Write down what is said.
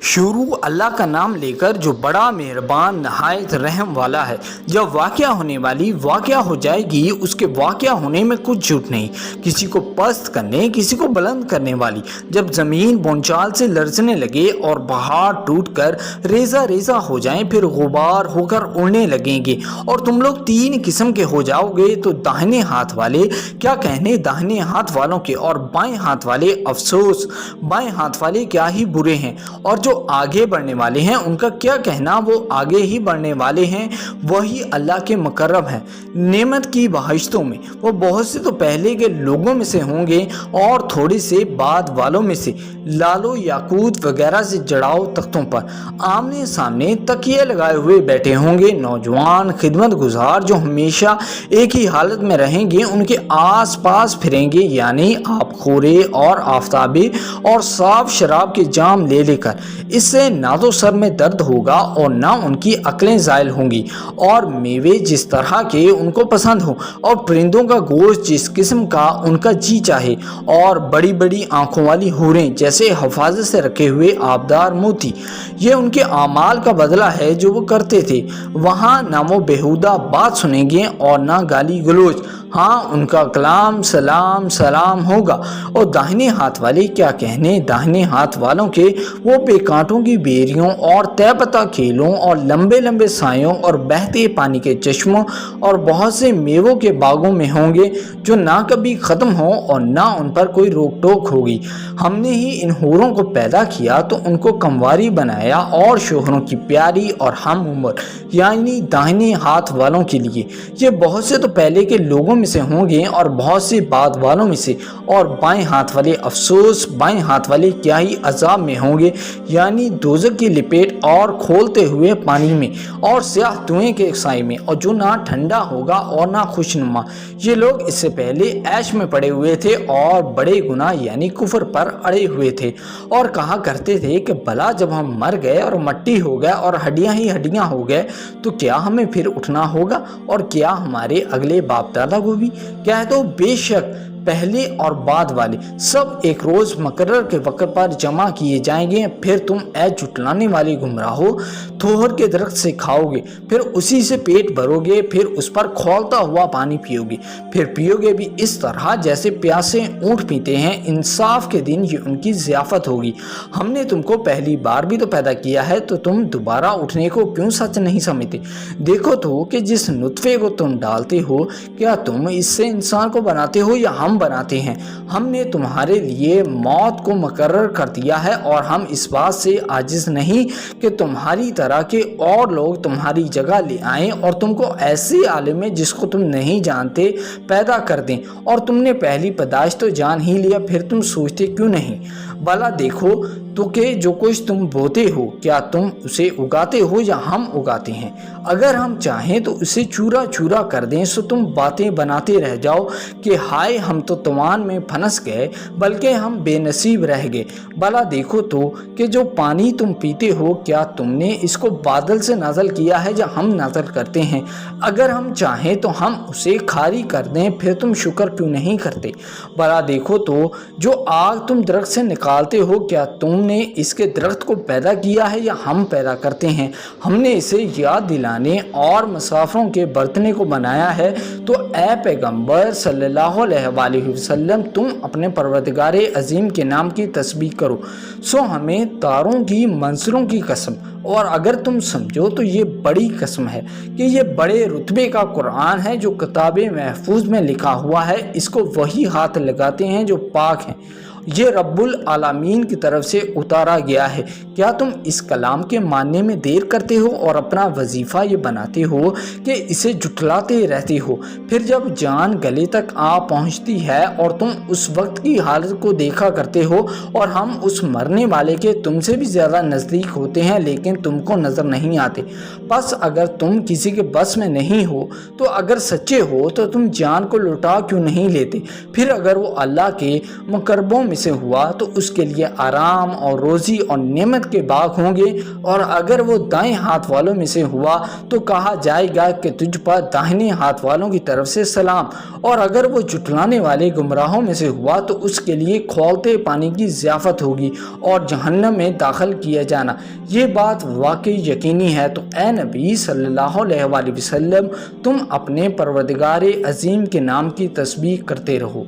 شروع اللہ کا نام لے کر جو بڑا مہربان نہایت رحم والا ہے۔ جب واقعہ ہونے والی واقعہ ہو جائے گی، اس کے واقعہ ہونے میں کچھ جھوٹ نہیں، کسی کو پست کرنے کسی کو بلند کرنے والی۔ جب زمین بونچال سے لرزنے لگے اور پہاڑ ٹوٹ کر ریزہ ریزہ ہو جائیں، پھر غبار ہو کر اڑنے لگیں گے اور تم لوگ تین قسم کے ہو جاؤ گے، تو داہنے ہاتھ والے کیا کہنے داہنے ہاتھ والوں کے، اور بائیں ہاتھ والے افسوس بائیں ہاتھ والے کیا ہی برے ہیں، اور جو آگے بڑھنے والے ہیں ان کا کیا کہنا، وہ آگے ہی بڑھنے والے ہیں، وہی اللہ کے مقرب ہیں نعمت کی بہشتوں میں۔ وہ بہت سے تو پہلے کے لوگوں میں سے ہوں گے اور تھوڑے سے بعد والوں میں سے، لالو یاقوت وغیرہ سے جڑاؤ تختوں پر آمنے سامنے تکیے لگائے ہوئے بیٹھے ہوں گے۔ نوجوان خدمت گزار جو ہمیشہ ایک ہی حالت میں رہیں گے، ان کے آس پاس پھریں گے، یعنی آب خورے اور آفتابی اور صاف شراب کے جام لے لے کر۔ اس سے نہ تو سر میں درد ہوگا اور نہ ان کی عقلیں زائل ہوں گی، اور میوے جس طرح کے ان کو پسند ہوں، اور پرندوں کا گوشت جس قسم کا ان کا جی چاہے، اور بڑی بڑی آنکھوں والی حوریں جیسے حفاظت سے رکھے ہوئے آبدار موتی۔ یہ ان کے اعمال کا بدلہ ہے جو وہ کرتے تھے۔ وہاں نہ وہ بیہودہ بات سنیں گے اور نہ گالی گلوچ، ہاں ان کا کلام سلام سلام ہوگا۔ اور داہنے ہاتھ والے کیا کہنے داہنے ہاتھ والوں کے، وہ بے کانٹوں کی بیریوں اور طے پتہ کھیلوں اور لمبے لمبے سایوں اور بہتے پانی کے چشموں اور بہت سے میووں کے باغوں میں ہوں گے، جو نہ کبھی ختم ہوں اور نہ ان پر کوئی روک ٹوک ہوگی۔ ہم نے ہی ان حوروں کو پیدا کیا تو ان کو کمواری بنایا، اور شوہروں کی پیاری اور ہم عمر، یعنی داہنے ہاتھ والوں کے لیے۔ یہ بہت سے تو پہلے کے لوگوں میں سے ہوں گے اور بہت سے بعد والوں میں سے، اور بائیں ہاتھ والے افسوس بائیں ہاتھ والے کیا ہی عذاب میں ہوں گے، یعنی دوزخ کی لپیٹ اور کھولتے ہوئے پانی میں اور سیاہ دھوئیں کے سائے میں، اور جو نہ ٹھنڈا ہوگا اور نہ خوشنما۔ یہ لوگ اس سے پہلے عیش میں پڑے ہوئے تھے اور بڑے گناہ یعنی کفر پر اڑے ہوئے تھے، اور کہا کرتے تھے کہ بھلا جب ہم مر گئے اور مٹی ہو گئے اور ہڈیاں ہی ہڈیاں ہو گئے تو کیا ہمیں پھر اٹھنا ہوگا، اور کیا ہمارے اگلے باپ دادا کو بھی؟ کہہ دو بے شک پہلے اور بعد والے سب ایک روز مقرر کے وقت پر جمع کیے جائیں گے۔ پھر تم اے جھٹلانے والے گمراہو تھوہر کے درخت سے کھاؤ گے، پھر اسی سے پیٹ بھرو گے، پھر اس پر کھولتا ہوا پانی پیو گے، پھر پیو گے بھی اس طرح جیسے پیاسے اونٹ پیتے ہیں۔ انصاف کے دن یہ ان کی ضیافت ہوگی۔ ہم نے تم کو پہلی بار بھی تو پیدا کیا ہے، تو تم دوبارہ اٹھنے کو کیوں سچ نہیں سمجھتے؟ دیکھو تو کہ جس نطفے کو تم ڈالتے ہو، کیا تم اس سے انسان کو بناتے ہو یا ہم بناتے ہیں؟ ہم نے تمہارے لیے موت کو مقرر کر دیا ہے، اور ہم اس بات سے عاجز نہیں کہ تمہاری طرح کے اور لوگ تمہاری جگہ لے آئیں اور تم کو ایسے عالم میں جس کو تم نہیں جانتے پیدا کر دیں۔ اور تم نے پہلی پیدائش تو جان ہی لیا، پھر تم سوچتے کیوں نہیں؟ بھلا دیکھو تو کہ جو کچھ تم بوتے ہو، کیا تم اسے اگاتے ہو یا ہم اگاتے ہیں؟ اگر ہم چاہیں تو اسے چورا چورا کر دیں، سو تم باتیں بناتے رہ جاؤ کہ ہائے ہم تو طوفان میں پھنس گئے، بلکہ ہم بے نصیب رہ گئے۔ بھلا دیکھو تو کہ جو پانی تم پیتے ہو، کیا تم نے اس کو بادل سے نازل کیا ہے یا ہم نازل کرتے ہیں؟ اگر ہم چاہیں تو ہم اسے کھاری کر دیں، پھر تم شکر کیوں نہیں کرتے؟ بھلا دیکھو تو جو آگ تم درخت سے نکالتے ہو، کیا تم نے اس کے درخت کو پیدا کیا ہے یا ہم پیدا کرتے ہیں؟ ہم نے اسے یاد دلانے اور مسافروں کے برتنے کو بنایا ہے۔ تو اے پیغمبر صلی اللہ علیہ وآلہ وسلم، تم اپنے پروردگار عظیم کے نام کی تسبیح کرو۔ سو ہمیں تاروں کی منظروں کی قسم، اور اگر تم سمجھو تو یہ بڑی قسم ہے کہ یہ بڑے رتبے کا قرآن ہے جو کتاب محفوظ میں لکھا ہوا ہے، اس کو وہی ہاتھ لگاتے ہیں جو پاک ہیں، یہ رب العالمین کی طرف سے اتارا گیا ہے۔ کیا تم اس کلام کے ماننے میں دیر کرتے ہو اور اپنا وظیفہ یہ بناتے ہو کہ اسے جھٹلاتے رہتے ہو؟ پھر جب جان گلے تک آ پہنچتی ہے اور تم اس وقت کی حالت کو دیکھا کرتے ہو، اور ہم اس مرنے والے کے تم سے بھی زیادہ نزدیک ہوتے ہیں لیکن تم کو نظر نہیں آتے۔ پس اگر تم کسی کے بس میں نہیں ہو تو اگر سچے ہو تو تم جان کو لوٹا کیوں نہیں لیتے؟ پھر اگر وہ اللہ کے مقربوں میں سے ہوا تو اس کے لیے آرام اور روزی اور نعمت کے باغ ہوں گے، اور اگر وہ دائیں ہاتھ والوں میں سے ہوا تو کہا جائے گا کہ تجھ پر داہنے ہاتھ والوں کی طرف سے سلام، اور اگر وہ جھٹلانے والے گمراہوں میں سے ہوا تو اس کے لیے کھولتے پانی کی ضیافت ہوگی اور جہنم میں داخل کیا جانا۔ یہ بات واقعی یقینی ہے۔ تو اے نبی صلی اللہ علیہ وآلہ وسلم، تم اپنے پروردگار عظیم کے نام کی تسبیح کرتے رہو۔